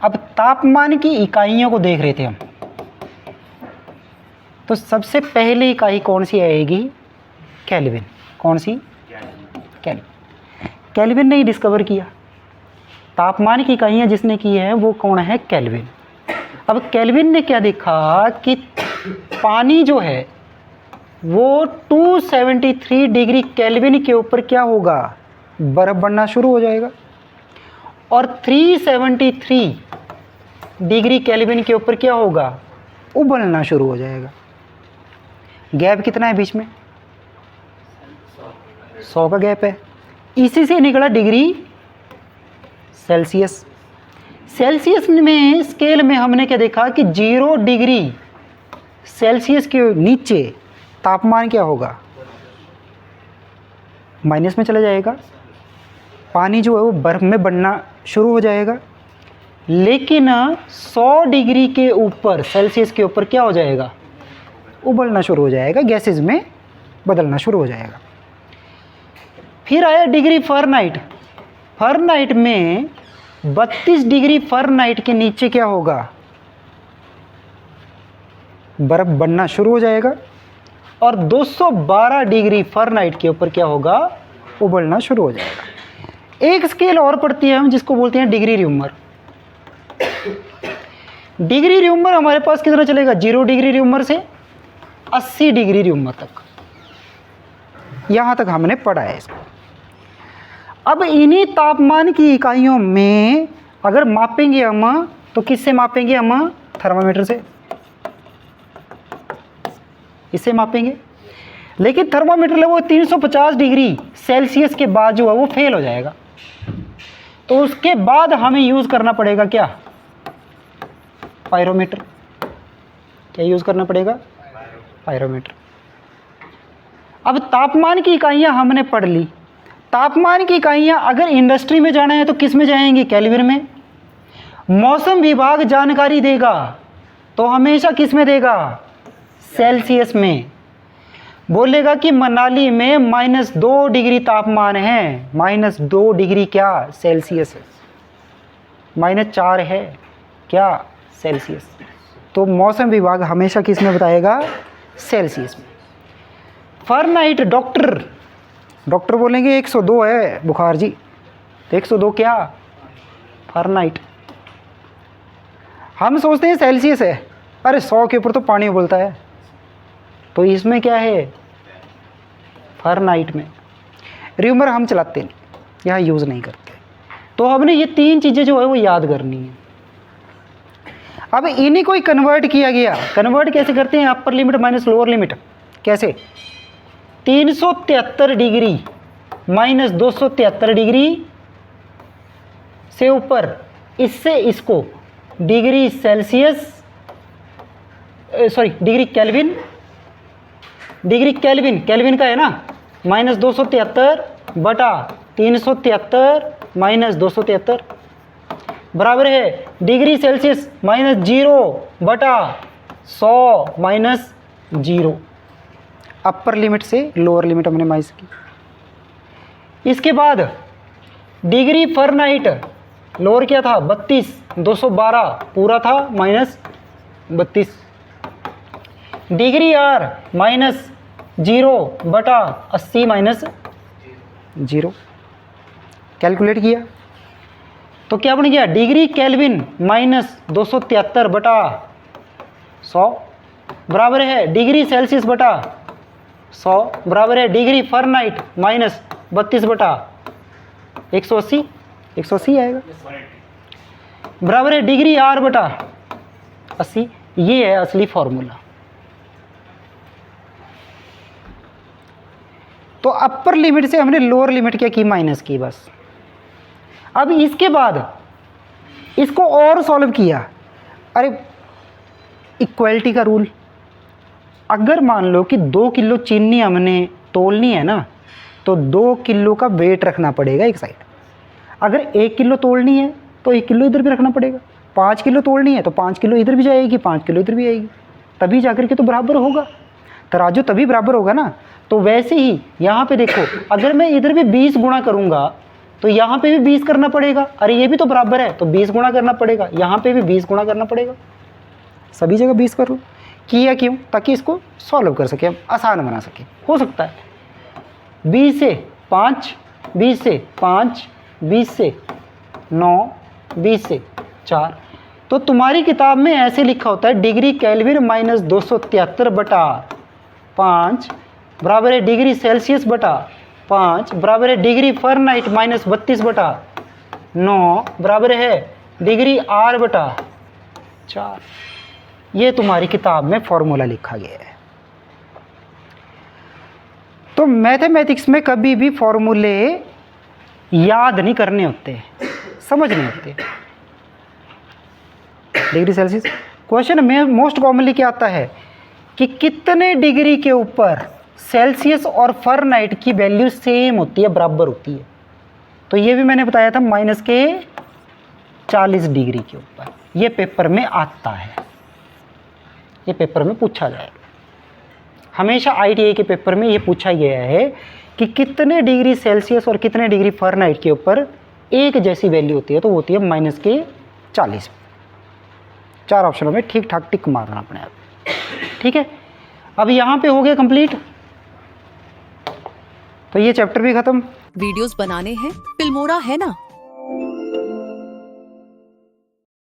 अब तापमान की इकाइयों को देख रहे थे हम, तो सबसे पहली इकाई कौन सी आएगी? केल्विन। कौन सी? केल्विन। केल्विन ने ही डिस्कवर किया। तापमान की इकाइयाँ जिसने की है वो कौन है? केल्विन। अब केल्विन ने क्या देखा कि पानी जो है वो 273 डिग्री केल्विन के ऊपर क्या होगा? बर्फ बनना शुरू हो जाएगा। और 373 डिग्री केल्विन के ऊपर क्या होगा? उबलना शुरू हो जाएगा। गैप कितना है बीच में? 100 का गैप है। इसी से निकला डिग्री सेल्सियस। सेल्सियस में स्केल में हमने क्या देखा कि 0 डिग्री सेल्सियस के नीचे तापमान क्या होगा? माइनस में चला जाएगा। पानी जो है वो बर्फ में बनना शुरू हो जाएगा। लेकिन 100 डिग्री के ऊपर सेल्सियस के ऊपर क्या हो जाएगा? उबलना शुरू हो जाएगा, गैसेस में बदलना शुरू हो जाएगा। फिर आया डिग्री फ़ारेनहाइट। फ़ारेनहाइट में 32 डिग्री फ़ारेनहाइट के नीचे क्या होगा? बर्फ बनना शुरू हो जाएगा। और 212 डिग्री फ़ारेनहाइट के ऊपर क्या होगा? उबलना शुरू हो जाएगा। एक स्केल और पड़ती है हम जिसको बोलते हैं डिग्री र्यूमर। डिग्री र्यूमर हमारे पास कितना चलेगा? 0 डिग्री र्यूमर से 80 डिग्री र्यूमर तक। यहाँ तक हमने पढ़ा है इसको। अब इन्हीं तापमान की इकाइयों में अगर मापेंगे हम तो किससे मापेंगे हम? थर्मामीटर से। इससे मापेंगे। लेकिन थर्मामीटर वो 350 डिग्री सेल्सियस के बाद जो है वो फेल हो जाएगा। तो उसके बाद हमें यूज़ करना पड़ेगा क्या? पायरोमीटर। क्या यूज़ करना पड़ेगा? पायरोमीटर। अब तापमान की इकाइयाँ हमने पढ़ ली। तापमान की इकाइयाँ अगर इंडस्ट्री में जाना है तो किस में जाएंगी? केल्विन में। मौसम विभाग जानकारी देगा तो हमेशा किस में देगा? सेल्सियस में। बोलेगा कि मनाली में -2 डिग्री तापमान है। -2 डिग्री क्या? सेल्सियस। -4 है क्या? सेल्सियस। तो मौसम विभाग हमेशा किस में बताएगा? सेल्सियस में। फ़ारेनहाइट डॉक्टर बोलेंगे 102 है बुखार जी, तो 102 क्या? फ़ारेनहाइट। हम सोचते हैं सेल्सियस है, अरे 100 के ऊपर तो पानी उबलता है। तो इसमें क्या है? फ़ारेनहाइट में। र्यूमर हम चलाते नहीं, यहाँ यूज़ नहीं करते। तो हमने ये 3 चीज़ें जो है वो याद करनी है। अब इन्हीं को ही कन्वर्ट किया गया। कन्वर्ट कैसे करते हैं? Upper limit minus lower limit. कैसे? 373 डिग्री माइनस 273 डिग्री से ऊपर, इससे इसको degree Celsius degree kelvin, kelvin का है ना, -273 बटा 373 माइनस 273 बराबर है डिग्री सेल्सियस -0 बटा 100 माइनस 0। अपर लिमिट से लोअर लिमिट हमने माइनस की। इसके बाद डिग्री फ़ारेनहाइट लोअर क्या था? 32, 212 पूरा था -32। डिग्री आर -0 बटा 80 माइनस 0। कैलकुलेट किया तो क्या बन गया? डिग्री केल्विन -273 बटा 100 बराबर है डिग्री सेल्सियस बटा 100 बराबर है डिग्री फ़ारेनहाइट -32 बटा 180, 180 आएगा बराबर है डिग्री आर बटा 80। ये है असली फॉर्मूला। तो अपर लिमिट से हमने लोअर लिमिट क्या की? माइनस की बस। अब इसके बाद इसको और सॉल्व किया। अरे इक्वलिटी का रूल, अगर मान लो कि 2 किलो चीनी हमने तोलनी है ना, तो 2 किलो का वेट रखना पड़ेगा एक साइड। अगर 1 किलो तोलनी है तो 1 किलो इधर भी रखना पड़ेगा। 5 किलो तोलनी है तो 5 किलो इधर भी जाएगी, 5 किलो इधर भी आएगी, तभी जाकर के तो बराबर होगा। तराजू तभी बराबर होगा ना। तो वैसे ही यहाँ पे देखो, अगर मैं इधर भी 20 गुणा करूँगा तो यहाँ पे भी 20 करना पड़ेगा। अरे ये भी तो बराबर है, तो 20 गुणा करना पड़ेगा। यहाँ पे भी 20 गुणा करना पड़ेगा। सभी जगह 20 कर लो। किया क्यों? ताकि इसको सॉल्व कर सके, हम आसान बना सके। हो सकता है 20 से 5, 20 से 5, 20 से 9, 20 से 4। तो तुम्हारी किताब में ऐसे लिखा होता है डिग्री केल्विन माइनस 273/5 बराबर है डिग्री सेल्सियस बटा 5 बराबर है डिग्री फ़ारेनहाइट माइनस 32/9 बराबर है डिग्री R बटा 4। ये तुम्हारी किताब में फॉर्मूला लिखा गया है। तो मैथमेटिक्स में कभी भी फॉर्मूले याद नहीं करने होते, समझने होते। डिग्री सेल्सियस क्वेश्चन में मोस्ट कॉमनली क्या आता है कि कितने डिग्री के ऊपर सेल्सियस और फ़ारेनहाइट की वैल्यू सेम होती है, बराबर होती है। तो ये भी मैंने बताया था -40 डिग्री के ऊपर। ये पेपर में आता है, ये पेपर में पूछा जाएगा। हमेशा ITI के पेपर में ये पूछा गया है कि कितने डिग्री सेल्सियस और कितने डिग्री फ़ारेनहाइट के ऊपर एक जैसी वैल्यू होती है, तो वो होती है -40। 4 ऑप्शनों में ठीक ठाक टिक मारना अपने आप। ठीक है, अब यहाँ पे हो गया कंप्लीट। तो ये चैप्टर भी खत्म। वीडियोस बनाने हैं, फिल्मोरा है ना।